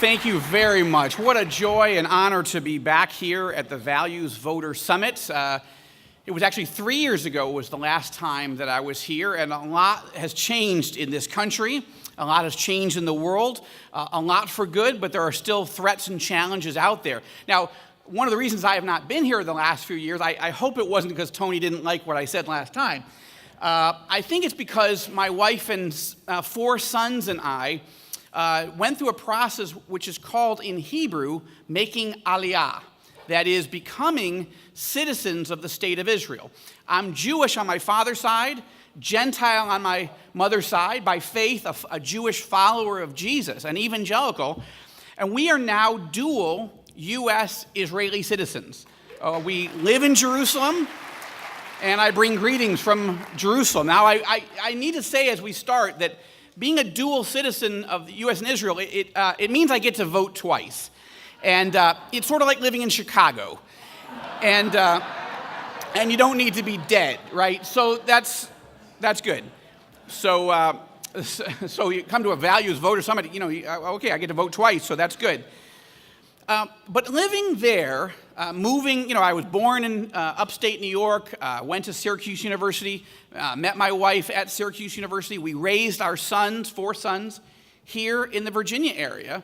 Thank you very much. What a joy and honor to be back here at the Values Voter Summit. It was actually 3 years ago was the last time that I was here, and a lot has changed in this country. A lot has changed in the world, a lot for good, but there are still threats and challenges out there. Now, one of the reasons I have not been here the last few years, I hope it wasn't because Tony didn't like what I said last time. I think it's because my wife and 4 sons and I went through a process which is called in Hebrew, making aliyah. That is, becoming citizens of the state of Israel. I'm Jewish on my father's side, Gentile on my mother's side, by faith, a Jewish follower of Jesus, an evangelical, and we are now dual U.S. Israeli citizens. We live in Jerusalem, and I bring greetings from Jerusalem. Now, I need to say as we start that being a dual citizen of the U.S. and Israel, it means I get to vote twice. And it's sort of like living in Chicago. And you don't need to be dead, right? So that's good. So you come to a Values Voter Summit, okay, I get to vote twice, so that's good. But living there, moving, I was born in upstate New York, went to Syracuse University, met my wife at Syracuse University. We raised our sons, 4 sons, here in the Virginia area.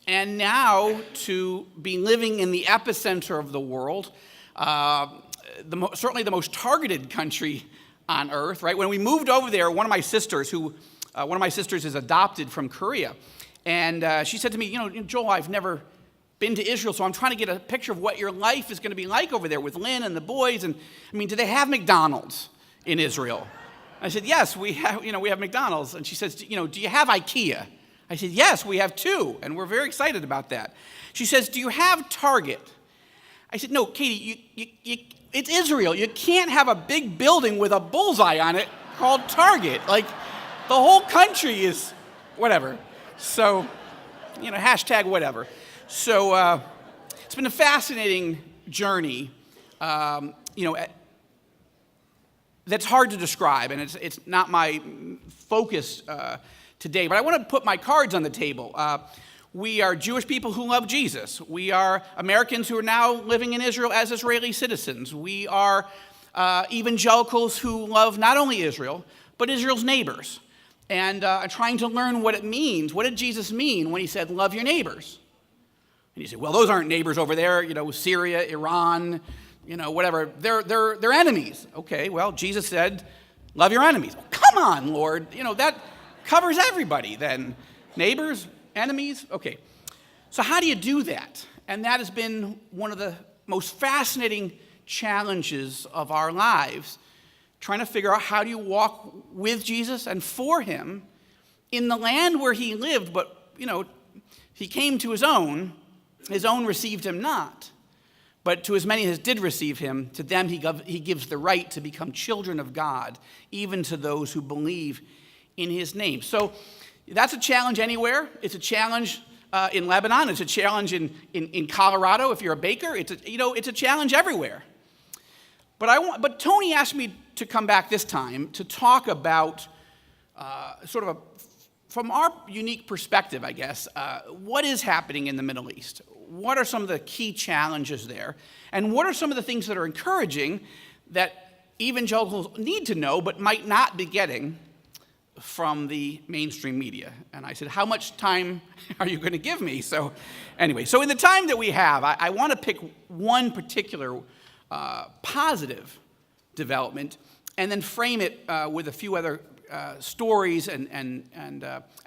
And now to be living in the epicenter of the world, certainly the most targeted country on earth, right? When we moved over there, one of my sisters is adopted from Korea. And she said to me, Joel, I've never been to Israel, so I'm trying to get a picture of what your life is going to be like over there with Lynn and the boys. And do they have McDonald's in Israel? I said, yes, we have McDonald's. And she says, do you have IKEA? I said, yes, we have 2, and we're very excited about that. She says, do you have Target? I said, no, Katie, it's Israel. You can't have a big building with a bullseye on it called Target. Like, the whole country is whatever. So, hashtag whatever. So it's been a fascinating journey, that's hard to describe, and it's not my focus today. But I want to put my cards on the table. We are Jewish people who love Jesus. We are Americans who are now living in Israel as Israeli citizens. We are evangelicals who love not only Israel, but Israel's neighbors, and are trying to learn what it means. What did Jesus mean when he said, love your neighbors? And you say, well, those aren't neighbors over there, Syria, Iran, whatever. They're enemies. Okay, well, Jesus said, love your enemies. Well, come on, Lord. That covers everybody then. Neighbors, enemies. Okay. So how do you do that? And that has been one of the most fascinating challenges of our lives, trying to figure out how do you walk with Jesus and for him in the land where he lived, but, he came to his own received him not. But to as many as did receive him, to them he gives the right to become children of God, even to those who believe in his name. So that's a challenge anywhere. It's a challenge in Lebanon. It's a challenge in Colorado if you're a baker. It's a challenge everywhere. But Tony asked me to come back this time to talk about from our unique perspective, I guess, what is happening in the Middle East? What are some of the key challenges there? And what are some of the things that are encouraging that evangelicals need to know but might not be getting from the mainstream media? And I said, how much time are you going to give me? So anyway, in the time that we have, I want to pick one particular positive development and then frame it with a few other stories and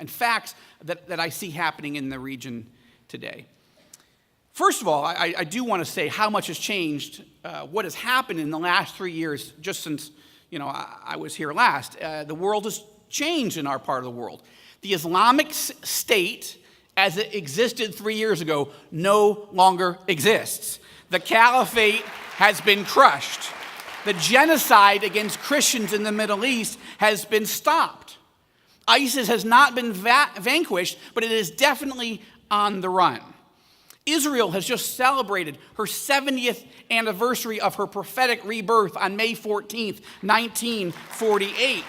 facts that I see happening in the region today. First of all, I do want to say how much has changed, what has happened in the last 3 years, just since I was here last. The world has changed in our part of the world. The Islamic State, as it existed 3 years ago, no longer exists. The caliphate has been crushed. The genocide against Christians in the Middle East has been stopped. ISIS has not been vanquished, but it is definitely on the run. Israel has just celebrated her 70th anniversary of her prophetic rebirth on May 14th, 1948.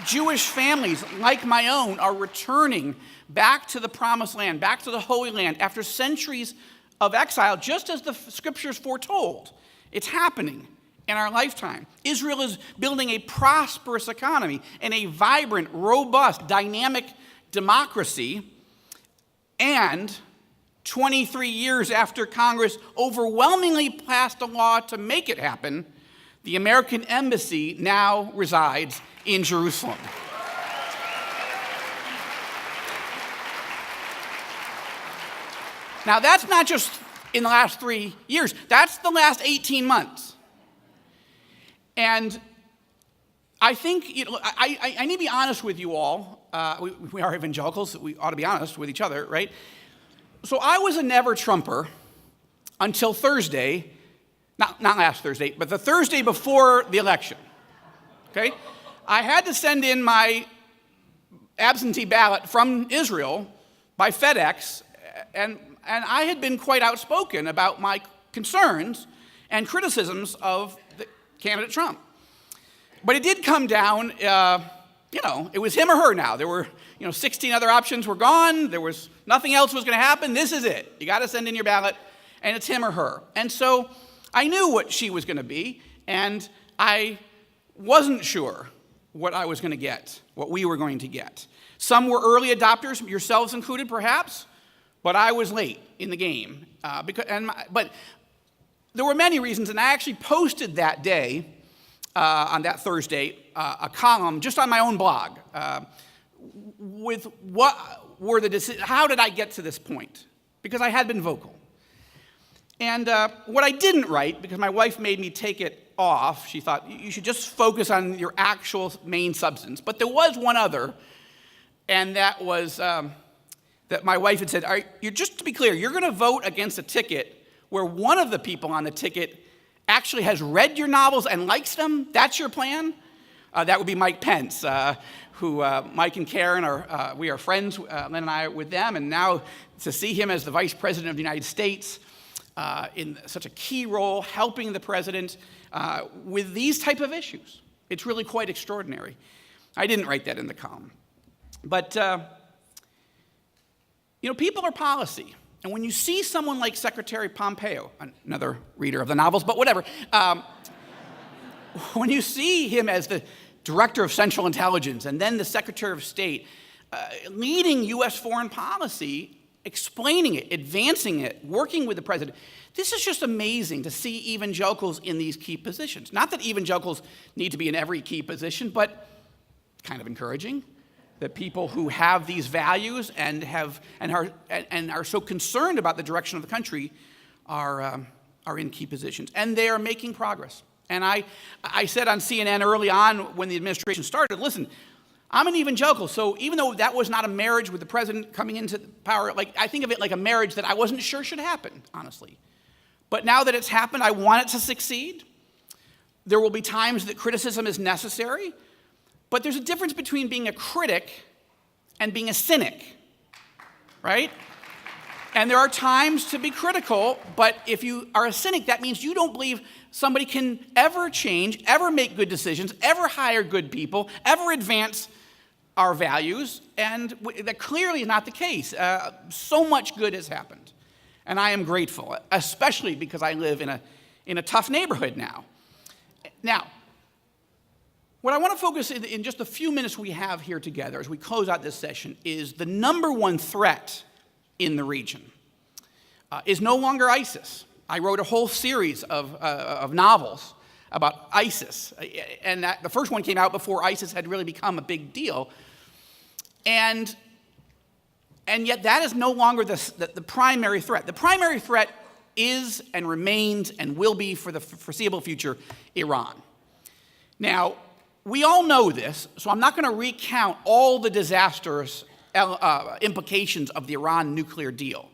Jewish families like my own are returning back to the promised land, back to the Holy Land after centuries of exile, just as the scriptures foretold. It's happening in our lifetime. Israel is building a prosperous economy and a vibrant, robust, dynamic democracy. And 23 years after Congress overwhelmingly passed a law to make it happen, the American embassy now resides in Jerusalem. Now, that's not just in the last 3 years. That's the last 18 months. And I think, I need to be honest with you all. We are evangelicals. We ought to be honest with each other, right? So I was a never-Trumper until Thursday, not last Thursday, but the Thursday before the election, okay? I had to send in my absentee ballot from Israel by FedEx, and I had been quite outspoken about my concerns and criticisms of the candidate Trump. But it did come down, it was him or her now. There were, 16 other options were gone. There was nothing else was going to happen. This is it. You got to send in your ballot, and it's him or her. And so I knew what she was going to be, and I wasn't sure what I was going to get, what we were going to get. Some were early adopters, yourselves included, perhaps, but I was late in the game. But there were many reasons, and I actually posted that day, on that Thursday, a column just on my own blog with what were the decisions, how did I get to this point? Because I had been vocal. And what I didn't write, because my wife made me take it off, she thought you should just focus on your actual main substance. But there was one other, and that was that my wife had said, just to be clear, you're going to vote against a ticket where one of the people on the ticket actually has read your novels and likes them? That's your plan? That would be Mike Pence, who Mike and Karen we are friends, Lynn and I, with them, and now to see him as the Vice President of the United States in such a key role, helping the president with these type of issues, it's really quite extraordinary. I didn't write that in the column. But, people are policy. And when you see someone like Secretary Pompeo, another reader of the novels, but whatever, when you see him as the Director of Central Intelligence and then the Secretary of State, leading U.S. foreign policy, explaining it, advancing it, working with the president, this is just amazing to see evangelicals in these key positions. Not that evangelicals need to be in every key position, but kind of encouraging that people who have these values and are so concerned about the direction of the country are in key positions, and they are making progress. And I said on CNN early on when the administration started, listen, I'm an evangelical, so even though that was not a marriage with the president coming into power, I think of it like a marriage that I wasn't sure should happen, honestly. But now that it's happened, I want it to succeed. There will be times that criticism is necessary, but there's a difference between being a critic and being a cynic, right? And there are times to be critical, but if you are a cynic, that means you don't believe somebody can ever change, ever make good decisions, ever hire good people, ever advance our values, and that clearly is not the case. So much good has happened, and I am grateful, especially because I live in a tough neighborhood now. Now, what I want to focus in just the few minutes we have here together as we close out this session is the number one threat in the region is no longer ISIS. I wrote a whole series of novels about ISIS, and the first one came out before ISIS had really become a big deal. And yet that is no longer the primary threat. The primary threat is and remains and will be for the foreseeable future Iran. Now, we all know this, so I'm not going to recount all the disastrous implications of the Iran nuclear deal.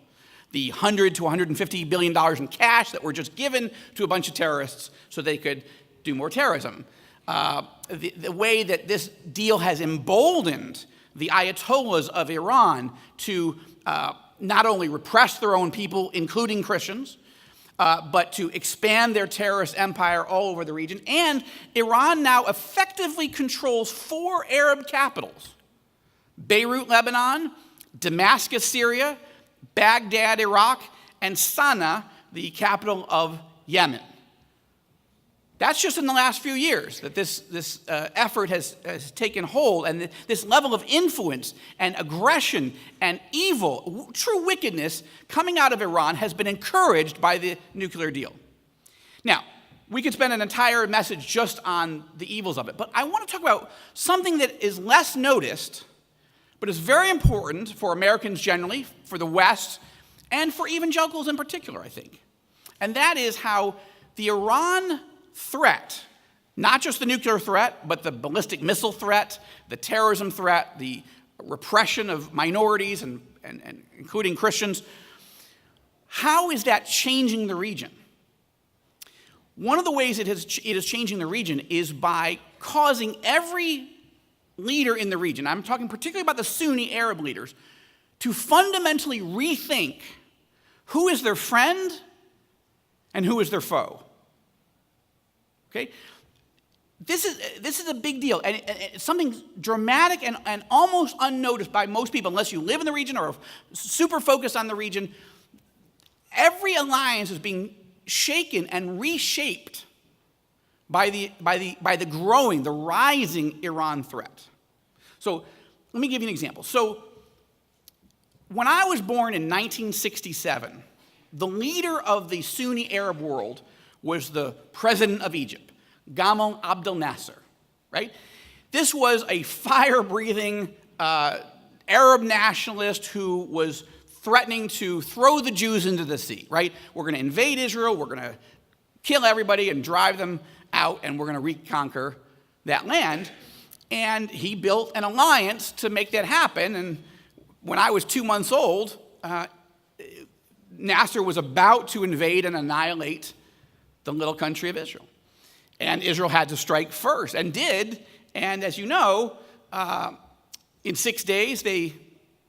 The $100 to $150 billion in cash that were just given to a bunch of terrorists so they could do more terrorism. The way that this deal has emboldened the Ayatollahs of Iran to not only repress their own people, including Christians, but to expand their terrorist empire all over the region. And Iran now effectively controls 4 Arab capitals: Beirut, Lebanon; Damascus, Syria; Baghdad, Iraq; and Sana'a, the capital of Yemen. That's just in the last few years that this effort has taken hold, and this level of influence and aggression and evil, true wickedness coming out of Iran has been encouraged by the nuclear deal. Now, we could spend an entire message just on the evils of it, but I want to talk about something that is less noticed, but is very important for Americans generally, for the West, and for evangelicals in particular, I think. And that is how the Iran threat, not just the nuclear threat, but the ballistic missile threat, the terrorism threat, the repression of minorities and including Christians, how is that changing the region? One of the ways it is changing the region is by causing every leader in the region, I'm talking particularly about the Sunni Arab leaders, to fundamentally rethink who is their friend and who is their foe. Okay? This is a big deal, and it's something dramatic and almost unnoticed by most people, unless you live in the region or are super focused on the region. Every alliance is being shaken and reshaped by the growing, the rising Iran threat. So let me give you an example. So when I was born in 1967, the leader of the Sunni Arab world was the president of Egypt, Gamal Abdel Nasser, right? This was a fire-breathing Arab nationalist who was threatening to throw the Jews into the sea, right? We're going to invade Israel, we're going to kill everybody and drive them out, and we're going to reconquer that land. And he built an alliance to make that happen. And when I was 2 months old, Nasser was about to invade and annihilate the little country of Israel. And Israel had to strike first, and did. And as you know, in 6 days, they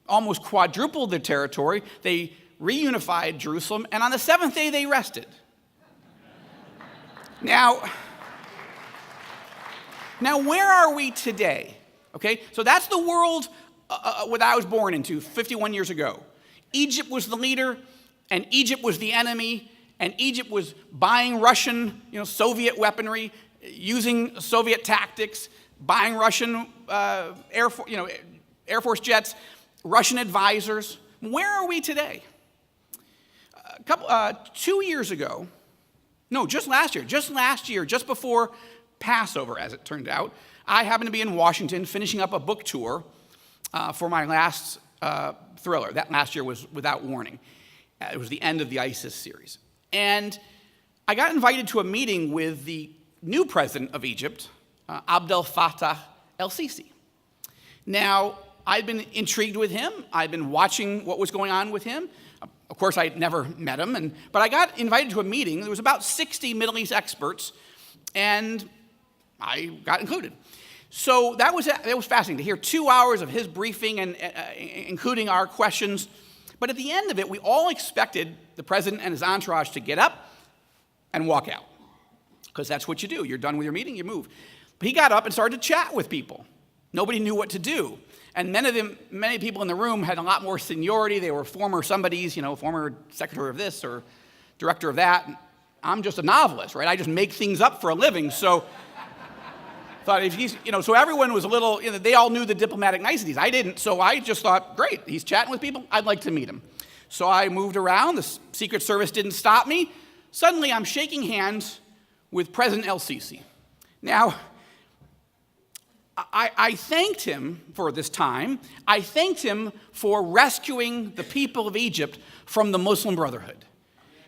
almost quadrupled their territory. They reunified Jerusalem, and on the 7th day, they rested. Now, where are we today? Okay, so that's the world that I was born into 51 years ago. Egypt was the leader, and Egypt was the enemy, and Egypt was buying Russian, Soviet weaponry, using Soviet tactics, buying Russian Air Force jets, Russian advisors. Where are we today? 2 years ago, no, just last year, just before Passover, as it turned out, I happened to be in Washington finishing up a book tour for my last thriller. That last year was Without Warning. It was the end of the ISIS series. And I got invited to a meeting with the new president of Egypt, Abdel Fattah el-Sisi. Now, I'd been intrigued with him. I'd been watching what was going on with him. Of course, I'd never met him, but I got invited to a meeting. There was about 60 Middle East experts, and I got included. So that was fascinating to hear 2 hours of his briefing, and including our questions. But at the end of it, we all expected the president and his entourage to get up and walk out, because that's what you do. You're done with your meeting, you move. But he got up and started to chat with people. Nobody knew what to do. And many people in the room had a lot more seniority. They were former somebodies, former secretary of this or director of that. I'm just a novelist, right? I just make things up for a living. So thought if he's, so everyone was a little, they all knew the diplomatic niceties. I didn't. So I just thought, great, he's chatting with people. I'd like to meet him. So I moved around. The Secret Service didn't stop me. Suddenly I'm shaking hands with President el-Sisi. Now, I thanked him for this time. I thanked him for rescuing the people of Egypt from the Muslim Brotherhood.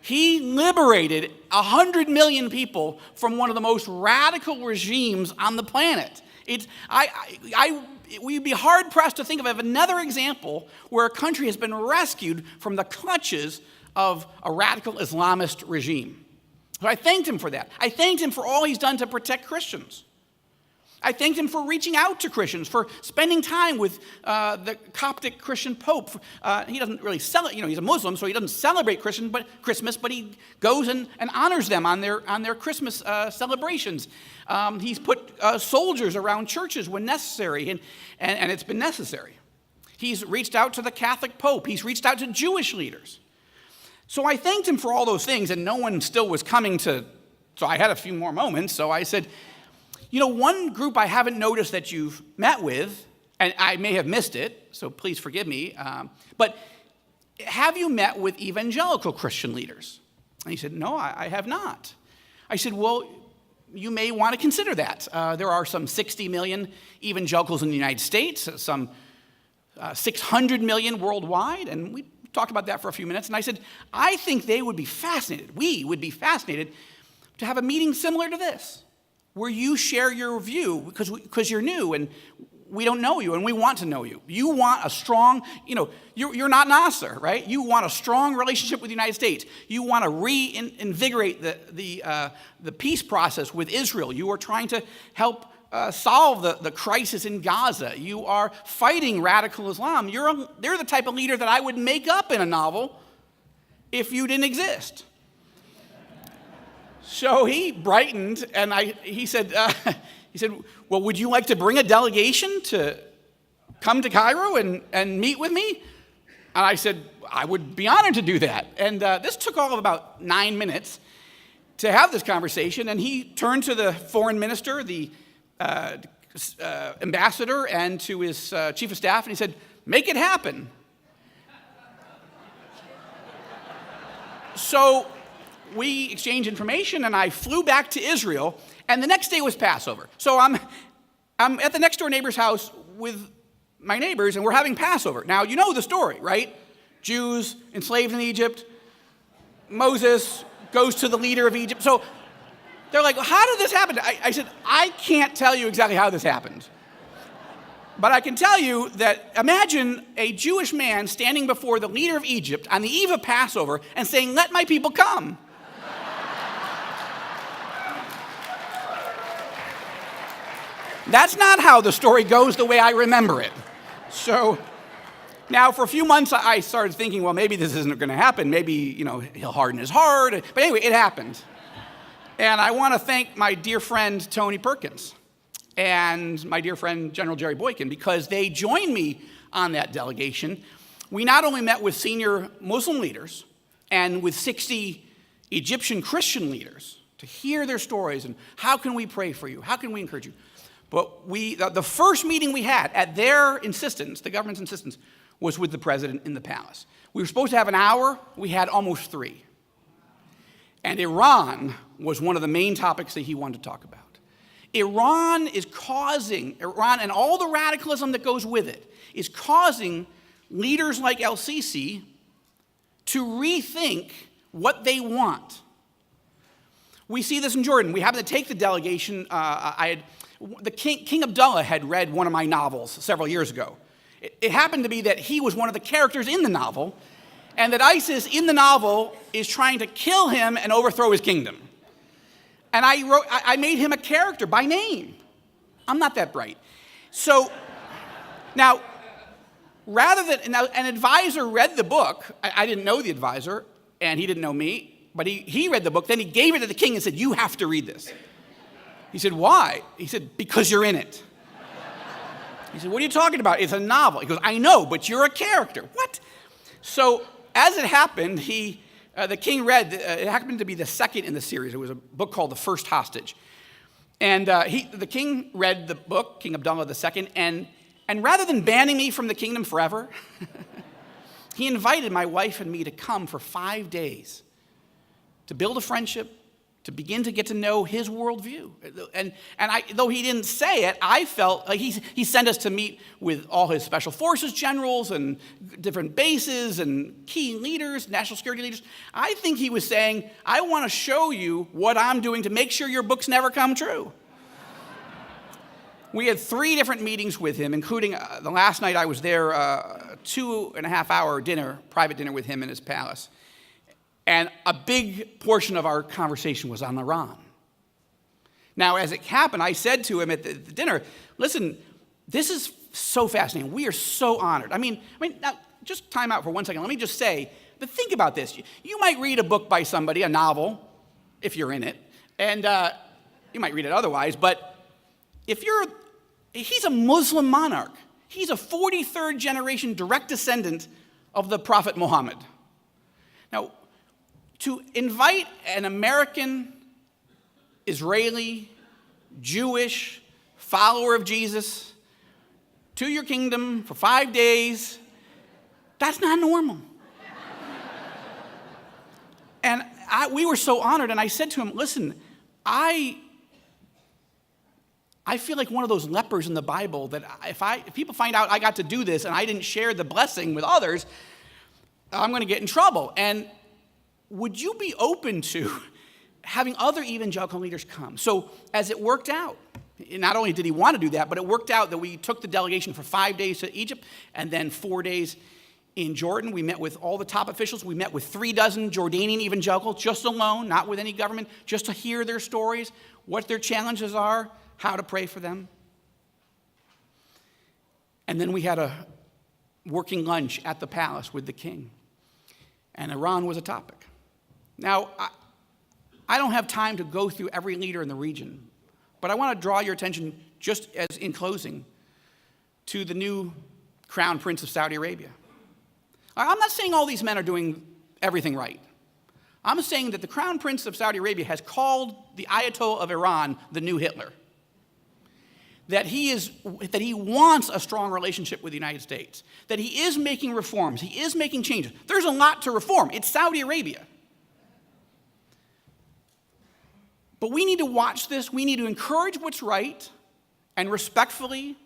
He liberated 100 million people from one of the most radical regimes on the planet. We'd be hard-pressed to think of another example where a country has been rescued from the clutches of a radical Islamist regime. So I thanked him for that. I thanked him for all he's done to protect Christians. I thanked him for reaching out to Christians, for spending time with the Coptic Christian Pope. He doesn't really celebrate, he's a Muslim, so he doesn't celebrate Christmas, but he goes and honors them on their Christmas celebrations. He's put soldiers around churches when necessary, and it's been necessary. He's reached out to the Catholic Pope. He's reached out to Jewish leaders. So I thanked him for all those things, and no one still was coming to, so I had a few more moments. So I said, one group I haven't noticed that you've met with, and I may have missed it, so please forgive me, but have you met with evangelical Christian leaders? And he said, no, I have not. I said, well, you may want to consider that. There are some 60 million evangelicals in the United States, some 600 million worldwide, and we talked about that for a few minutes, and I said, I think we would be fascinated to have a meeting similar to this, where you share your view, because you're new, and we don't know you, and we want to know you. You want a strong, you're not Nasser, right? You want a strong relationship with the United States. You want to reinvigorate the peace process with Israel. You are trying to help solve the crisis in Gaza. You are fighting radical Islam. They're the type of leader that I would make up in a novel if you didn't exist. So he brightened, and he said, well, would you like to bring a delegation to come to Cairo and meet with me? And I said, I would be honored to do that. And this took all of about 9 minutes to have this conversation, and he turned to the foreign minister, the ambassador, and to his chief of staff, and he said, make it happen. So we exchanged information, and I flew back to Israel, and the next day was Passover. So I'm at the next door neighbor's house with my neighbors, and we're having Passover. Now, you know the story, right? Jews enslaved in Egypt. Moses goes to the leader of Egypt. So they're like, how did this happen? I said, I can't tell you exactly how this happened. But I can tell you that imagine a Jewish man standing before the leader of Egypt on the eve of Passover and saying, let my people come. That's not how the story goes the way I remember it. So now for a few months I started thinking, well, maybe this isn't going to happen. Maybe, he'll harden his heart. But anyway, it happened. And I want to thank my dear friend Tony Perkins and my dear friend General Jerry Boykin, because they joined me on that delegation. We not only met with senior Muslim leaders and with 60 Egyptian Christian leaders to hear their stories and how can we pray for you, how can we encourage you. But the first meeting we had, at their insistence, the government's insistence, was with the president in the palace. We were supposed to have an hour. We had almost 3. And Iran was one of the main topics that he wanted to talk about. Iran and all the radicalism that goes with it is causing leaders like El-Sisi to rethink what they want. We see this in Jordan. We happened to take the delegation. King Abdullah had read one of my novels several years ago. It happened to be that he was one of the characters in the novel, and that ISIS in the novel is trying to kill him and overthrow his kingdom. And I made him a character by name. I'm not that bright. So now, an advisor read the book. I didn't know the advisor, and he didn't know me, but he read the book. Then he gave it to the king and said, you have to read this. He said, why? He said, because you're in it. He said, what are you talking about? It's a novel. He goes, I know, but you're a character. What? So as it happened, the king read, it happened to be the second in the series. It was a book called The First Hostage. And the king read the book, King Abdullah II, and rather than banning me from the kingdom forever, he invited my wife and me to come for 5 days to build a friendship, to begin to get to know his worldview. And though he didn't say it, I felt like he sent us to meet with all his special forces generals and different bases and key leaders, national security leaders. I think he was saying, I want to show you what I'm doing to make sure your books never come true. We had 3 different meetings with him, including the last night I was there, 2.5-hour dinner, private dinner with him in his palace. And a big portion of our conversation was on Iran. Now, as it happened, I said to him at the dinner, listen, this is so fascinating. We are so honored. I mean, now, just time out for 1 second. Let me just say, but think about this. You might read a book by somebody, a novel, if you're in it, and you might read it otherwise, but he's a Muslim monarch. He's a 43rd generation direct descendant of the Prophet Muhammad. Now, to invite an American, Israeli, Jewish follower of Jesus to your kingdom for 5 days, that's not normal. And we were so honored, and I said to him, listen, I feel like one of those lepers in the Bible that if people find out I got to do this and I didn't share the blessing with others, I'm going to get in trouble. And would you be open to having other evangelical leaders come? So as it worked out, not only did he want to do that, but it worked out that we took the delegation for 5 days to Egypt and then 4 days in Jordan. We met with all the top officials. We met with 36 Jordanian evangelicals, just alone, not with any government, just to hear their stories, what their challenges are, how to pray for them. And then we had a working lunch at the palace with the king. And Iran was a topic. Now, I don't have time to go through every leader in the region, but I want to draw your attention, just as in closing, to the new crown prince of Saudi Arabia. I'm not saying all these men are doing everything right. I'm saying that the crown prince of Saudi Arabia has called the Ayatollah of Iran the new Hitler. That he wants a strong relationship with the United States. That he is making reforms. He is making changes. There's a lot to reform. It's Saudi Arabia. But we need to watch this. We need to encourage what's right and respectfully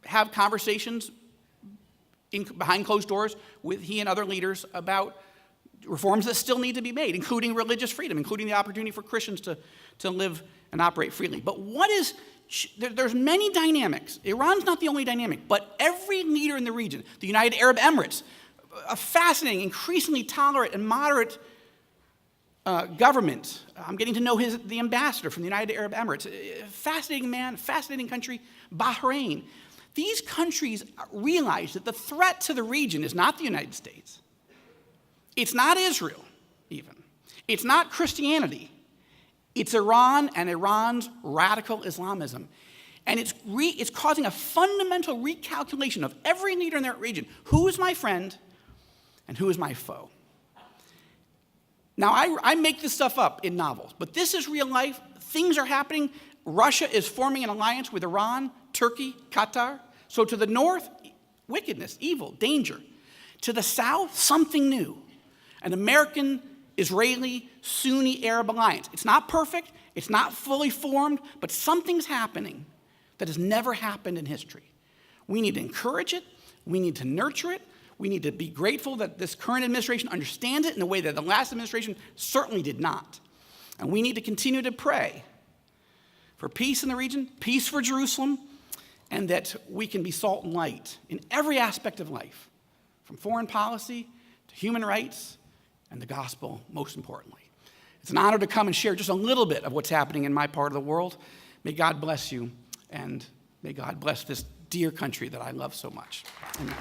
have conversations behind closed doors with he and other leaders about reforms that still need to be made, including religious freedom, including the opportunity for Christians to live and operate freely. But there's many dynamics. Iran's not the only dynamic, but every leader in the region, the United Arab Emirates, a fascinating, increasingly tolerant and moderate government. I'm getting to know the ambassador from the United Arab Emirates. Fascinating man, fascinating country. Bahrain. These countries realize that the threat to the region is not the United States. It's not Israel, even. It's not Christianity. It's Iran and Iran's radical Islamism. And it's causing a fundamental recalculation of every leader in that region. Who is my friend and who is my foe? Now, I make this stuff up in novels, but this is real life. Things are happening. Russia is forming an alliance with Iran, Turkey, Qatar. So to the north, wickedness, evil, danger. To the south, something new. An American-Israeli Sunni Arab alliance. It's not perfect. It's not fully formed, but something's happening that has never happened in history. We need to encourage it. We need to nurture it. We need to be grateful that this current administration understands it in a way that the last administration certainly did not. And we need to continue to pray for peace in the region, peace for Jerusalem, and that we can be salt and light in every aspect of life, from foreign policy to human rights and the gospel, most importantly. It's an honor to come and share just a little bit of what's happening in my part of the world. May God bless you, and may God bless this dear country that I love so much. Amen.